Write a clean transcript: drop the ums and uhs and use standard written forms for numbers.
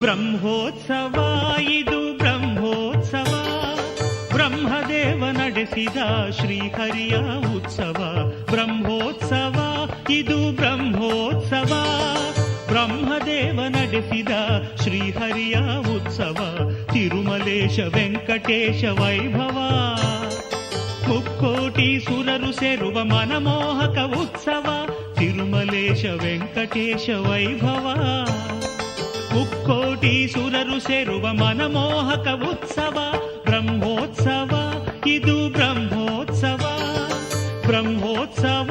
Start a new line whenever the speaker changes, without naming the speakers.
ಬ್ರಹ್ಮೋತ್ಸವ ಇದು ಬ್ರಹ್ಮೋತ್ಸವ, ಬ್ರಹ್ಮದೇವ ನಡೆಸಿದ ಶ್ರೀಹರಿಯ ಉತ್ಸವ. ಬ್ರಹ್ಮೋತ್ಸವ ಇದು ಬ್ರಹ್ಮೋತ್ಸವ, ಬ್ರಹ್ಮದೇವ ನಡೆಸಿದ ಶ್ರೀಹರಿಯ ಉತ್ಸವ. ತಿರುಮಲೇಶ ವೆಂಕಟೇಶ ವೈಭವ, ಮುಕ್ಕೋಟಿ ಸುರರು ಸೇರುವ ಮನಮೋಹಕ ಉತ್ಸವ. ತಿರುಮಲೇಶ ವೆಂಕಟೇಶ ವೈಭವ, ಮುಕ್ಕೋಟಿ ಸುರರು ಸೇರುವ ಮನಮೋಹಕ ಉತ್ಸವ. ಬ್ರಹ್ಮೋತ್ಸವ ಇದು ಬ್ರಹ್ಮೋತ್ಸವ, ಬ್ರಹ್ಮೋತ್ಸವ